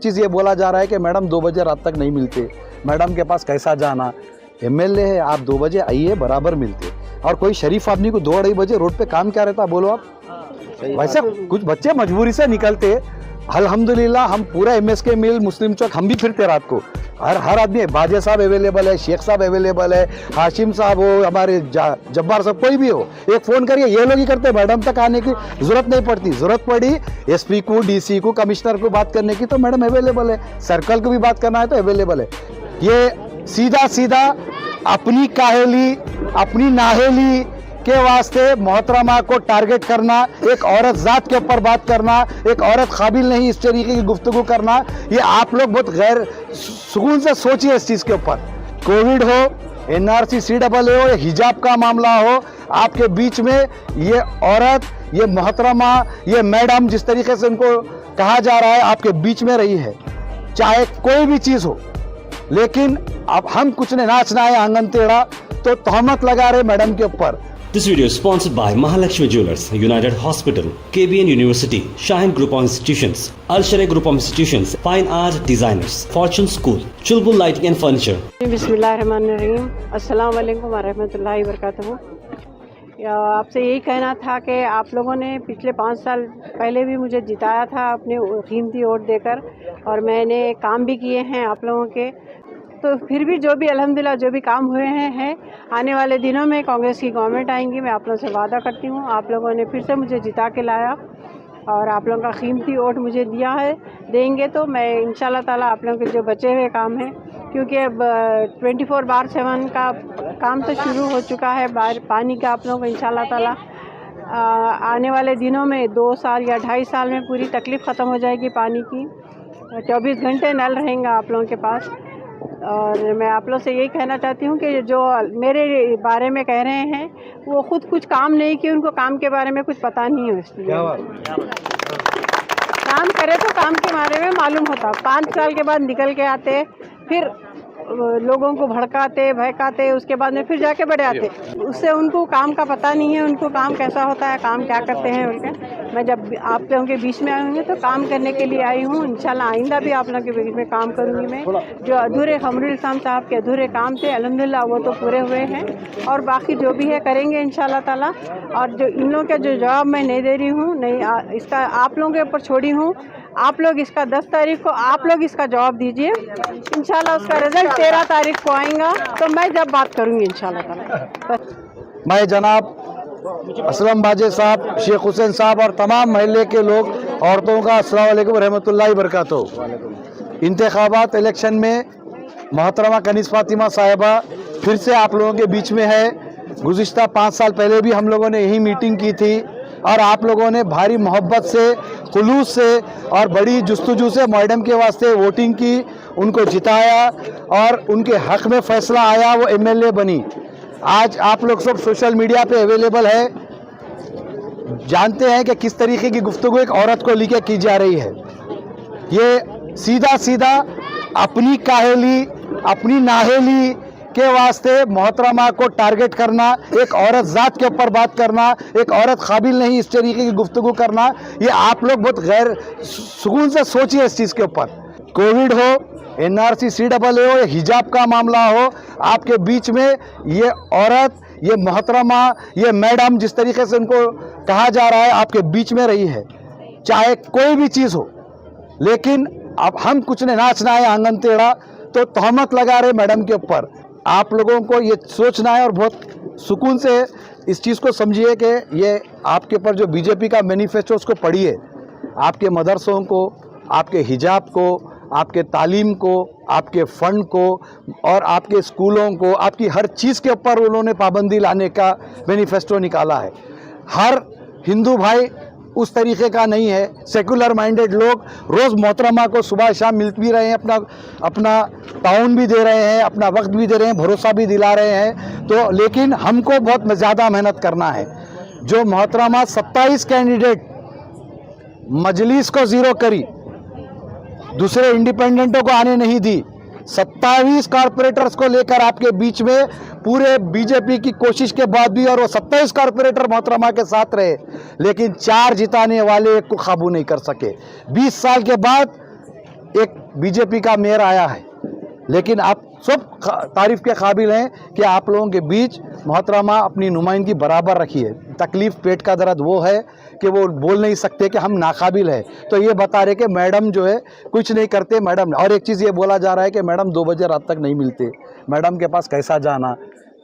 चीज़ ये बोला जा रहा है कि मैडम 2 बजे रात तक नहीं मिलते, मैडम के पास कैसा जाना। एमएलए है, आप 2 बजे आइए, बराबर मिलते। और कोई शरीफ आदमी को 2-2:30 बजे रोड पे काम क्या रहता, बोलो आप। वैसे कुछ बच्चे मजबूरी से निकलते। अल्हम्दुलिल्लाह हम पूरा एमएसके मिल, मुस्लिम चौक, हम भी फिरते रात को। हर आदमी, बाजे साहब अवेलेबल है, शेख साहब अवेलेबल है, हाशिम साहब हो, हमारे जब्बार साहब, कोई भी हो, एक फ़ोन करिए। ये लोग ही करते, मैडम तक आने की ज़रूरत नहीं पड़ती। ज़रूरत पड़ी एसपी को, डीसी को, कमिश्नर को बात करने की तो मैडम अवेलेबल है, सर्कल को भी बात करना है तो अवेलेबल है। ये सीधा सीधा अपनी काहेली, अपनी नाहेली के वास्ते मोहतरमा को टारगेट करना, एक औरत जात के ऊपर बात करना, एक औरत काबिल नहीं इस तरीके की गुफ्तगू करना, ये आप लोग बहुत गैर सुकून से सोचिए इस चीज़ के ऊपर। कोविड हो, एनआरसी CAA हो, हिजाब का मामला हो, आपके बीच में ये औरत, ये मोहतरमा, ये मैडम, जिस तरीके से उनको कहा जा रहा है, आपके बीच में रही है। चाहे कोई भी चीज़ हो, लेकिन अब हम कुछ ने नाचना है आंगन टेढ़ा तो तहमत लगा रहे मैडम के ऊपर। This video is sponsored by Mahalakshmi Jewelers, United Hospital, KBN University, Shaheen Group of Institutions, Al Sharia Group of Institutions, Fine Art Designers, Fortune School, Chulbul Lighting and Furniture. बिस्मिल्लाहिर्रहमानिर्रहीम, अस्सलाम वालेकुम वरहमतुल्लाहि वबरकातुहू। आपसे यही कहना था कि आप लोगों ने पिछले 5 साल पहले भी मुझे जिताया था अपने कीमती वोट देकर, और मैंने काम भी किए हैं आप लोगों के। तो फिर भी जो भी अल्हम्दुलिल्लाह जो भी काम हुए हैं आने वाले दिनों में कांग्रेस की गवर्नमेंट आएंगी, मैं आप लोगों से वादा करती हूँ। आप लोगों ने फिर से मुझे जिता के लाया और आप लोगों का कीमती वोट मुझे दिया है, देंगे तो मैं इंशाल्लाह ताला आप लोगों के जो बचे हुए काम हैं, क्योंकि अब 24/7 का काम तो शुरू हो चुका है, पानी का आप लोगों को इंशाल्लाह ताला आने वाले दिनों में 2 साल या 2.5 साल में पूरी तकलीफ़ ख़त्म हो जाएगी पानी की। 24 घंटे नल रहेंगे आप लोगों के पास। और मैं आप लोग से यही कहना चाहती हूँ कि जो मेरे बारे में कह रहे हैं वो खुद कुछ काम नहीं किए, उनको काम के बारे में कुछ पता नहीं है, इसलिए काम करे तो काम के बारे में मालूम होता। 5 साल के बाद निकल के आते, फिर लोगों को भड़काते भड़काते, उसके बाद में फिर जाके बढ़े आते। उससे उनको काम का पता नहीं है, उनको काम कैसा होता है, काम क्या करते हैं उनके। मैं जब आप लोगों के बीच में आई हूँ तो काम करने के लिए आई हूँ। इंशाल्लाह आइंदा भी आप लोगों के बीच में काम करूँगी मैं। जो अधूरे खमरुल इस्लाम साहब के अधूरे काम थे अल्हम्दुलिल्लाह वो तो पूरे हुए हैं, और बाकी जो भी है करेंगे इंशाल्लाह ताला। और जो इन लोगों का जो जवाब मैं नहीं दे रही हूँ, नहीं इसका आप लोगों के ऊपर छोड़ी हूँ। आप लोग इसका 10 तारीख को आप लोग इसका जवाब दीजिए। इंशाल्लाह उसका रिजल्ट 13 तारीख को आएगा, तो मैं जब बात करूँगी इंशाल्लाह ताला। मैं जनाब असलम बाजे साहब, शेख हुसैन साहब और तमाम महल्ले के लोग, औरतों का अस्सलाम वालेकुम रहमतुल्लाहि बरकातुहू। इंतखाबात इलेक्शन में मोहतरमा कनीज़ फातिमा साहिबा फिर से आप लोगों के बीच में है। गुज़िश्ता 5 साल पहले भी हम लोगों ने यही मीटिंग की थी, और आप लोगों ने भारी मोहब्बत से, खुलूस से और बड़ी जुस्तजू से मैडम के वास्ते वोटिंग की, उनको जिताया और उनके हक़ में फ़ैसला आया, वो MLA बनी। आज आप लोग सब सोशल मीडिया पे अवेलेबल है, जानते हैं कि किस तरीके की गुफ्तगू एक औरत को लेके की जा रही है। ये सीधा सीधा अपनी काहेली, अपनी नाहेली के वास्ते मोहतरमा को टारगेट करना, एक औरत जात के ऊपर बात करना, एक औरत काबिल नहीं इस तरीके की गुफ्तगू करना, ये आप लोग बहुत गैर सुकून से सोचिए इस चीज़ के ऊपर। कोविड हो, एनआरसी CAA हो, हिजाब का मामला हो, आपके बीच में ये औरत, ये मोहतरमा, ये मैडम, जिस तरीके से उनको कहा जा रहा है, आपके बीच में रही है। चाहे कोई भी चीज़ हो, लेकिन अब हम कुछ ने नाचना है आंगन टेढ़ा तो तहमत लगा रहे मैडम के ऊपर। आप लोगों को ये सोचना है और बहुत सुकून से इस चीज़ को समझिए कि ये आपके ऊपर जो बीजेपी का मैनिफेस्टो, उसको पढ़िए। आपके मदरसों को, आपके हिजाब को, आपके तालीम को, आपके फ़ंड को और आपके स्कूलों को, आपकी हर चीज़ के ऊपर उन्होंने पाबंदी लाने का मैनिफेस्टो निकाला है। हर हिंदू भाई उस तरीके का नहीं है। सेकुलर माइंडेड लोग रोज़ मोहतरमा को सुबह शाम मिल भी रहे हैं, अपना ताउन भी दे रहे हैं, अपना वक्त भी दे रहे हैं, भरोसा भी दिला रहे हैं। तो लेकिन हमको बहुत ज़्यादा मेहनत करना है। जो मोहतरमा 27 कैंडिडेट मजलिस को ज़ीरो करी, दूसरे इंडिपेंडेंटों को आने नहीं दी, 27 कारपोरेटर्स को लेकर आपके बीच में पूरे बीजेपी की कोशिश के बाद भी, और वो 27 कारपोरेटर मोहतरमा के साथ रहे, लेकिन 4 जिताने वाले एक को काबू नहीं कर सके। 20 साल के बाद एक बीजेपी का मेयर आया है, लेकिन आप सब तारीफ के काबिल हैं कि आप लोगों के बीच मोहतरमा अपनी नुमाइंदगी बराबर रखी है। तकलीफ पेट का दर्द वो है कि वो बोल नहीं सकते कि हम नाकाबिल है, तो ये बता रहे कि मैडम जो है कुछ नहीं करते मैडम। और एक चीज़ ये बोला जा रहा है कि मैडम 2 बजे रात तक नहीं मिलते, मैडम के पास कैसा जाना,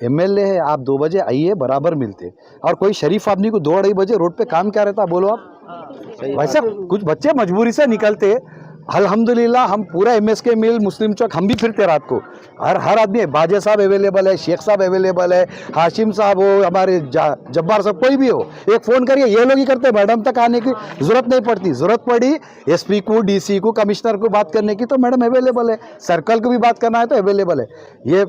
एमएलए है, आप 2 बजे आइए बराबर मिलते। और कोई शरीफ आदमी को 2-2:30 बजे रोड पे काम क्या रहता, बोलो आप। वैसे कुछ बच्चे मजबूरी से निकलते, अल्हम्दुलिल्लाह हम पूरा MSK मिल मुस्लिम चौक हम भी फिरते रात को, हर आदमी, बाजे साहब अवेलेबल है, शेख साहब अवेलेबल है, हाशिम साहब हो, हमारे जब्बार साहब, कोई भी हो, एक फ़ोन करिए, ये लोग ही करते, मैडम तक आने की ज़रूरत नहीं पड़ती। ज़रूरत पड़ी SP को, DC को, कमिश्नर को बात करने की तो मैडम अवेलेबल है, सर्कल को भी बात करना है तो अवेलेबल है। ये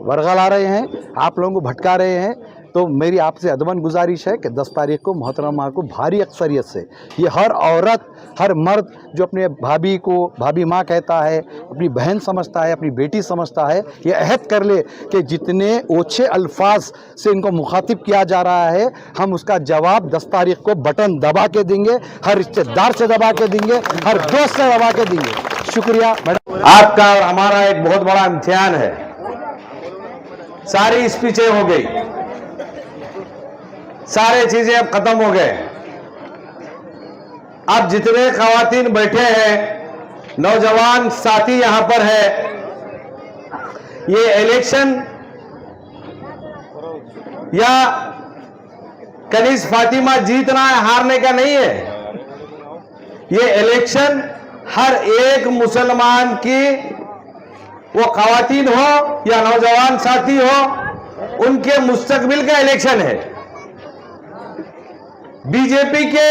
वर्गला रहे हैं, आप लोगों को भटका रहे हैं, तो मेरी आपसे अदबन गुजारिश है कि 10 तारीख को मोहतरमा को भारी अक्सरियत से, ये हर औरत हर मर्द जो अपने भाभी को भाभी माँ कहता है, अपनी बहन समझता है, अपनी बेटी समझता है, ये अहद कर ले कि जितने ओछे अल्फाज से इनको मुखातिब किया जा रहा है, हम उसका जवाब 10 तारीख को बटन दबा के देंगे, हर रिश्तेदार से दबा के देंगे, हर दोस्त से दबा के देंगे। शुक्रिया मैडम। आपका और हमारा एक बहुत बड़ा इम्तिहान है, सारी स्पीचें हो गई, सारे चीजें अब खत्म हो गए। अब जितने खवातीन बैठे हैं, नौजवान साथी यहां पर है, ये इलेक्शन या कनीज फातिमा जीतना है हारने का नहीं है, ये इलेक्शन हर एक मुसलमान की, वो खवातीन हो या नौजवान साथी हो, उनके मुस्तकबिल का इलेक्शन है। बीजेपी के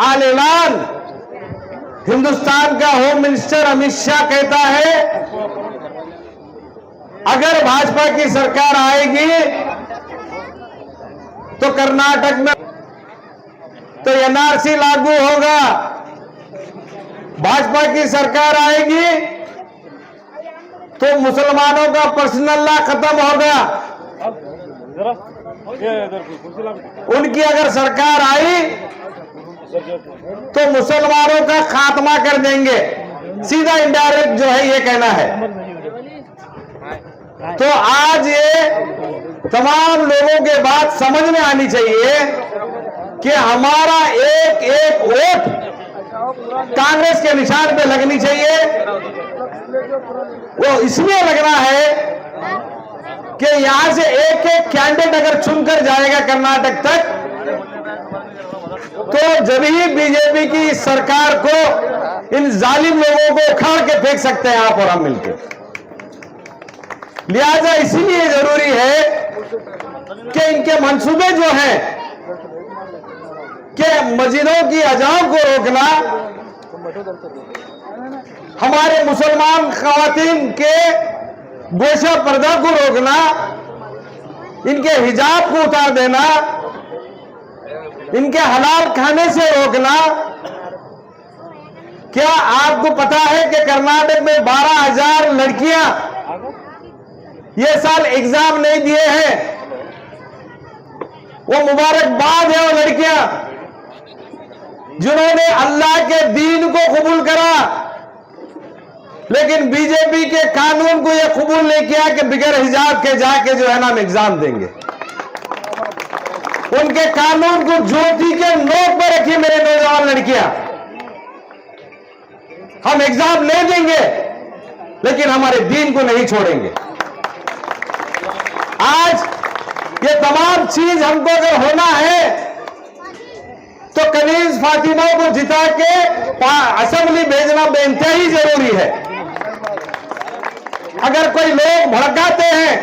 आल-ऐलान हिंदुस्तान का होम मिनिस्टर अमित शाह कहता है, अगर भाजपा की सरकार आएगी तो कर्नाटक में तो NRC लागू होगा, भाजपा की सरकार आएगी तो मुसलमानों का पर्सनल लॉ खत्म होगा। उनकी अगर सरकार आई तो मुसलमानों का खात्मा कर देंगे, सीधा इनडायरेक्ट जो है ये कहना है। तो आज ये तमाम लोगों के बात समझ में आनी चाहिए कि हमारा एक एक वोट कांग्रेस के निशान पे लगनी चाहिए। वो इसलिए लगना है कि यहां से एक एक कैंडिडेट अगर चुनकर जाएगा कर्नाटक तक, तो जब ही बीजेपी की सरकार को इन जालिम लोगों को उखाड़ के फेंक सकते हैं आप और हम मिलकर। लिहाजा इसीलिए जरूरी है कि इनके मंसूबे जो हैं कि मस्जिदों की अजान को रोकना, हमारे मुसलमान खवातीन के गोशा पर्दा को रोकना, इनके हिजाब को उतार देना, इनके हलाल खाने से रोकना। क्या आपको पता है कि कर्नाटक में 12,000 लड़कियां ये साल एग्जाम नहीं दिए हैं? वो मुबारकबाद है वो लड़कियां जिन्होंने अल्लाह के दीन को कबूल करा, लेकिन बीजेपी के कानून को यह कबूल नहीं किया कि बिगैर हिजाब के जाके जो है ना हम एग्जाम देंगे। उनके कानून को ज्योति के नोक पर रखी मेरे नौजवान लड़कियां, हम एग्जाम नहीं देंगे लेकिन हमारे दीन को नहीं छोड़ेंगे। आज ये तमाम चीज हमको अगर होना है तो कनीज फातिमा को जिता के असेंबली भेजना बेइंतहाई जरूरी है। अगर कोई लोग भड़काते हैं,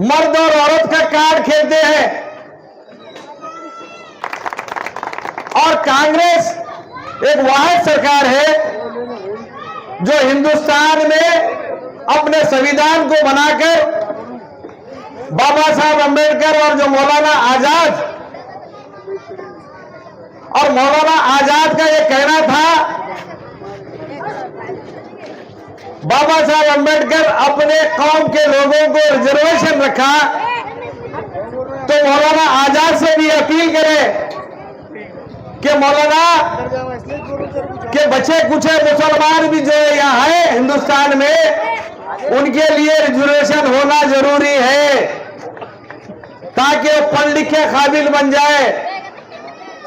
मर्द और औरत का कार्ड खेलते हैं, और कांग्रेस एक वाहिद सरकार है जो हिंदुस्तान में अपने संविधान को बनाकर बाबा साहब अंबेडकर और जो मौलाना आजाद, और मौलाना आजाद का यह कहना था, बाबा साहब अंबेडकर अपने कौम के लोगों को रिजर्वेशन रखा, तो मौलाना आजाद से भी अपील करें कि मौलाना के बचे कुछ मुसलमान भी जो यहाँ है हिंदुस्तान में, उनके लिए रिजर्वेशन होना जरूरी है ताकि वो पढ़ लिखे काबिल बन जाए,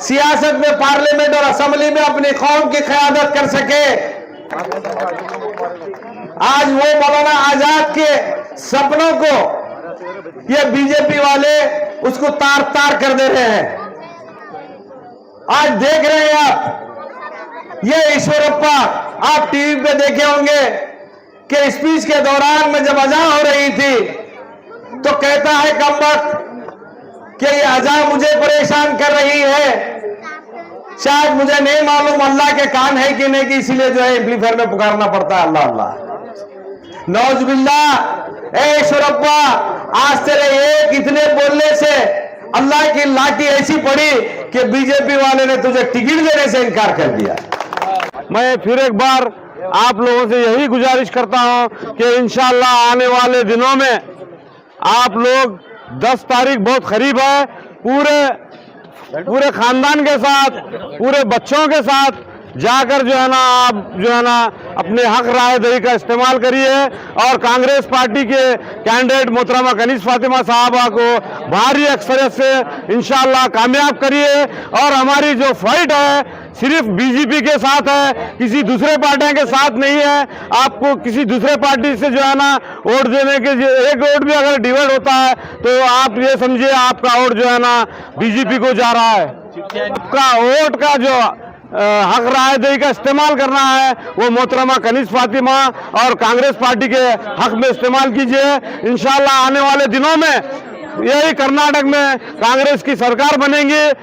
सियासत में, पार्लियामेंट और असेंबली में अपनी कौम की क़यादत कर सके। आज वो मौलाना आजाद के सपनों को ये बीजेपी वाले उसको तार तार कर दे रहे हैं। आज देख रहे हैं आप, ये ईश्वरप्पा आप टीवी पे देखे होंगे कि स्पीच के दौरान में जब अजान हो रही थी तो कहता है कमबख्त कि ये अजान मुझे परेशान कर रही है, शायद मुझे नहीं मालूम अल्लाह के कान है कि नहीं, कि इसीलिए जो है एम्पलीफायर में पुकारना पड़ता है अल्लाह अल्लाह। नौजुबिल्लाह, ए ईश्वरप्पा, आज तेरे एक इतने बोलने से अल्लाह की लाठी ऐसी पड़ी कि बीजेपी वाले ने तुझे टिकट देने से इनकार कर दिया। मैं फिर एक बार आप लोगों से यही गुजारिश करता हूं कि इंशाअल्लाह आने वाले दिनों में आप लोग 10 तारीख बहुत करीब है, पूरे खानदान के साथ, पूरे बच्चों के साथ जाकर जो है ना आप जो है ना अपने हक राय दही का इस्तेमाल करिए और कांग्रेस पार्टी के कैंडिडेट मोहतरमा कनीज़ फातिमा साहबा को भारी अक्सरियत से इंशाअल्लाह कामयाब करिए। और हमारी जो फाइट है सिर्फ बीजेपी के साथ है, किसी दूसरे पार्टियों के साथ नहीं है। आपको किसी दूसरे पार्टी से जो है ना वोट देने के, एक वोट भी अगर डिवाइड होता है तो आप ये समझिए आपका वोट जो है ना बीजेपी को जा रहा है। आपका वोट का जो हक राय दही का इस्तेमाल करना है वो मोहतरमा कनीज़ फातिमा और कांग्रेस पार्टी के हक में इस्तेमाल कीजिए। इंशाअल्लाह आने वाले दिनों में यही कर्नाटक में कांग्रेस की सरकार बनेगी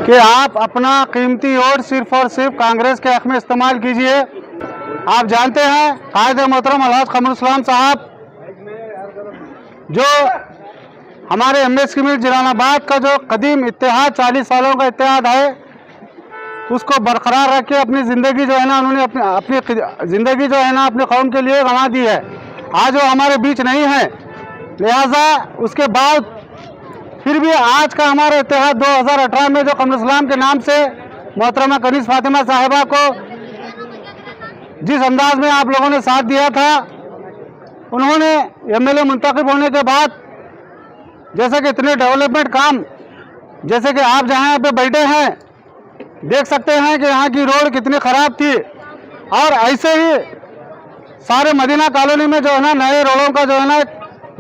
कि आप अपना कीमती वोट सिर्फ और सिर्फ कांग्रेस के हक में इस्तेमाल कीजिए। आप जानते हैं कायदे मोहतरम अलहाज कमरुल इस्लाम साहब जो हमारे एमएस कमीर जलालाबाद का जो कदीम इत्तेहाद 40 सालों का इत्तेहाद है उसको बरकरार रख के अपनी ज़िंदगी जो है ना उन्होंने अपनी ज़िंदगी जो है ना अपने कौम के लिए गंवा दी है। आज वो हमारे बीच नहीं है, लिहाजा उसके बाद फिर भी आज का हमारा इत्तेहाद 2018 में जो कमरुल इस्लाम के नाम से मोहतरमा कनीज़ फातिमा साहिबा को जिस अंदाज में आप लोगों ने साथ दिया था, उन्होंने एमएलए मुंतखब होने के बाद जैसे कि इतने डेवलपमेंट काम, जैसे कि आप जहाँ पे बैठे हैं देख सकते हैं कि यहाँ की रोड कितनी ख़राब थी, और ऐसे ही सारे मदीना कॉलोनी में जो है ना नए रोडों का जो है ना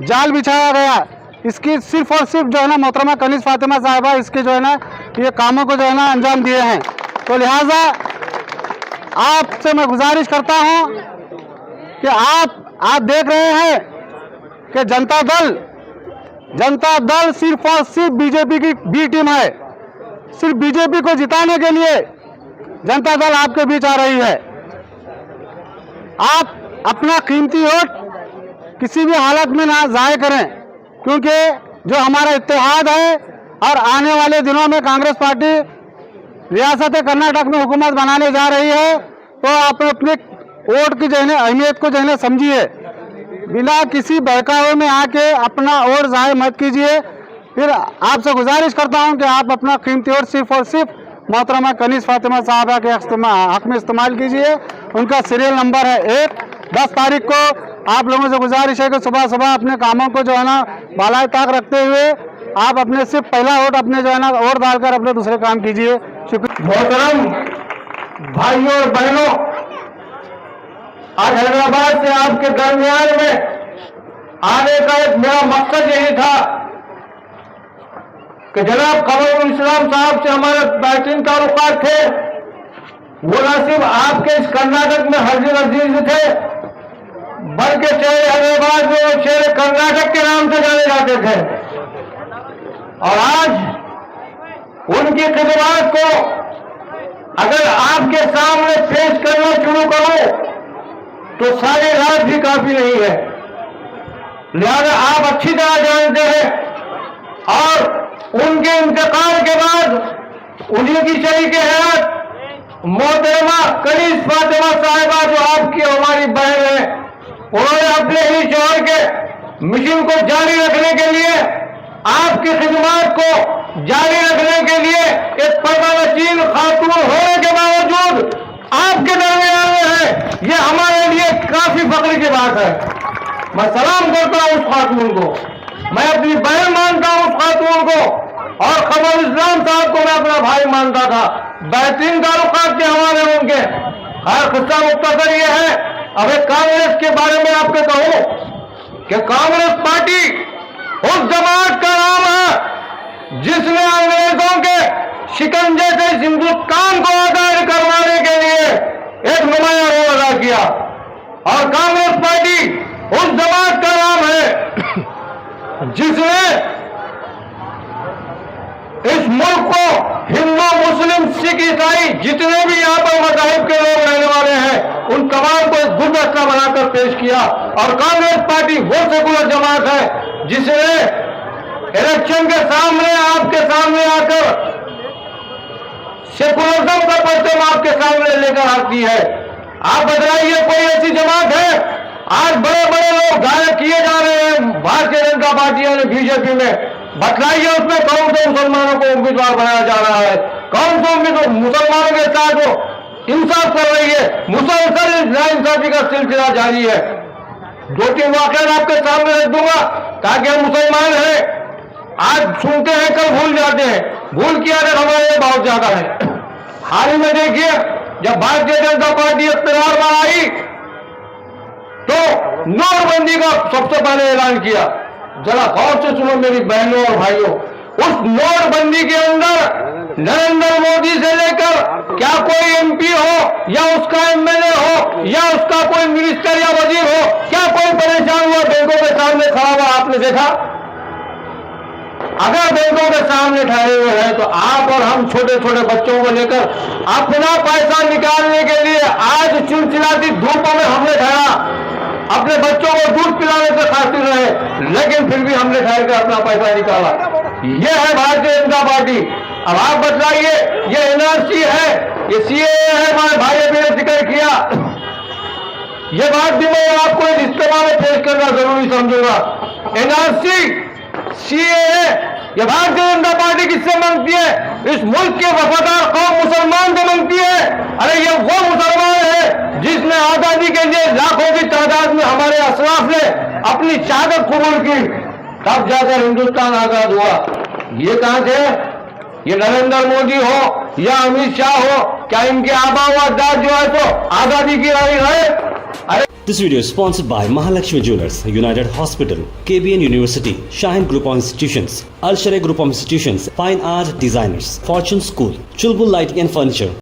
जाल बिछाया गया। इसकी सिर्फ और सिर्फ जो है ना मोहतरमा कनीज़ फातिमा साहिबा इसके जो है ना ये कामों को जो है ना अंजाम दिए हैं। तो लिहाजा आपसे मैं गुजारिश करता हूँ कि आप देख रहे हैं कि जनता दल सिर्फ और सिर्फ बीजेपी की बी टीम है। सिर्फ बीजेपी को जिताने के लिए जनता दल आपके बीच आ रही है। आप अपना कीमती वोट किसी भी हालत में ना ज़ाय करें, क्योंकि जो हमारा इत्तेहाद है और आने वाले दिनों में कांग्रेस पार्टी रियासत कर्नाटक में हुकूमत बनाने जा रही है, तो आप अपने वोट की जो है अहमियत को जो है समझिए, बिना किसी बहकावे में आके अपना वोट ज़ाय मत कीजिए। फिर आपसे गुजारिश करता हूं कि आप अपना कीमती वोट सिर्फ और सिर्फ मोहतरमा कनीज़ फातिमा साहबा के हक में इस्तेमाल कीजिए। उनका सीरियल नंबर है 1। 10 तारीख को आप लोगों से गुजारिश है कि सुबह सुबह अपने कामों को जो है ना बालाए ताक रखते हुए आप अपने सिर्फ पहला वोट अपने जो है ना वोट डालकर अपने दूसरे काम कीजिए। शुक्रिया। मोहतरम भाइयों और बहनों, आज हैदराबाद से आपके दरमियान में आने का एक मेरा मकसद यही था कि जनाब कमरुल इस्लाम साहब से हमारे बेहतरीन ताल्लुकात थे। वो न सिर्फ आपके इस कर्नाटक में हाजिर अजीज थे, बल्कि शहर हैदराबाद में वो शहर कर्नाटक के नाम से जाने जाते थे। और आज उनकी खिदमत को अगर आपके सामने पेश करना शुरू करूं तो सारी रात भी काफी नहीं है। लिहाजा आप अच्छी तरह जानते हैं, और उनके इंतकाल के बाद उन्हीं की शरीक हयात मोहतरमा कनीज़ फातिमा साहिबा जो आपकी हमारी बहन है, उन्होंने अपने ही शौहर के मिशन को जारी रखने के लिए आपकी खिदमत को जारी रखने के लिए एक पर्दानशीन खातून होने के बावजूद आपके दरमियान में है, ये हमारे लिए काफी फख्र की बात है। मैं सलाम करता हूं उस खातून को, मैं अपनी बहन मानता हूं उस खातून को, और कमर इस्लाम साहब को मैं अपना भाई मानता था। बेहतरीन ताल्लुकात थे हमारे उनके। हर किस्सा मुख्तसर ये है। अब एक कांग्रेस के बारे में आपको कहूं कि कांग्रेस पार्टी उस जमात का नाम है जिसने अंग्रेजों के शिकंजे से हिंदुस्तान को आजाद करवाने के लिए एक नुमाया रोल अदा किया, और कांग्रेस पार्टी उस जमात का नाम है जिसने इस मुल्क को हिंदू मुस्लिम सिख ईसाई जितने भी यहाँ पर मज़ाहिब के लोग रहने वाले हैं उन तमाम को एक गुलदस्ता बनाकर पेश किया। और कांग्रेस पार्टी वो सेकुलर जमात है जिसने इलेक्शन के सामने आपके सामने आकर सेकुलरिज्म का परचम आपके सामने लेकर आती है। आप बताइए कोई ऐसी जमात है? आज बड़े बड़े लोग गायब किए जा रहे हैं भारतीय जनता पार्टी और बीजेपी में, बतलाइए उसमें कौन से मुसलमानों को उम्मीदवार बनाया जा रहा है? कौन से उम्मीदवार मुसलमानों के साथ वो इंसाफ कर रही है? मुसलसल नाइंसाफी का सिलसिला जारी है। 2-3 वाकया आपके सामने रख दूंगा ताकि हम मुसलमान हैं, आज सुनते हैं कल भूल जाते हैं, भूल की आदत हमारे लिए बहुत ज्यादा है। हाल ही में देखिए जब भारतीय जनता पार्टी इख्तियार में आई तो नोटबंदी का सबसे पहले ऐलान किया। जरा गौर से सुनो मेरी बहनों और भाइयों, उस नोटबंदी के अंदर नरेंद्र मोदी से लेकर क्या कोई एमपी हो या उसका एमएलए हो या उसका कोई मिनिस्टर या वजीर हो, क्या कोई परेशान हुआ बैंकों के सामने खड़ा हुआ? आपने देखा? अगर बैंकों के सामने ठहरे हुए हैं तो आप और हम छोटे छोटे बच्चों को लेकर अपना पैसा निकालने के लिए आज चिलचिलाती धूपों में हमने ठहरा, अपने बच्चों को दूध पिलाने से खातिर रहे, लेकिन फिर भी हमने ठहर कर अपना पैसा निकाला। ये है भारतीय जनता पार्टी। अब आप बतलाइए, ये एनआरसी है, ये सीएए है, हमारे भाई अभी ने जिक्र किया, ये बात भी मैं आपको इस इज्तिमा में पेश करना जरूरी समझूंगा। एनआरसी सीएए ये भारतीय जनता पार्टी किससे मांगती है? इस मुल्क के वफादार कौम मुसलमान को मांगती है। अरे ये वो मुसलमान है जिसने आजादी के लिए लाखों की तादाद में हमारे असलाफ ने अपनी शहादत कबूल की, तब जाकर हिंदुस्तान आजाद हुआ। ये कहां थे? ये नरेंद्र मोदी हो या अमित शाह हो, क्या इनके आबा व अजदाद जो है तो आजादी की राही रहे? अरे This video is sponsored by Mahalakshmi Jewelers, United Hospital, KBN University, Shaheen Group of Institutions, Al Sharia Group of Institutions, Fine Art Designers, Fortune School, Chulbul Lighting and Furniture.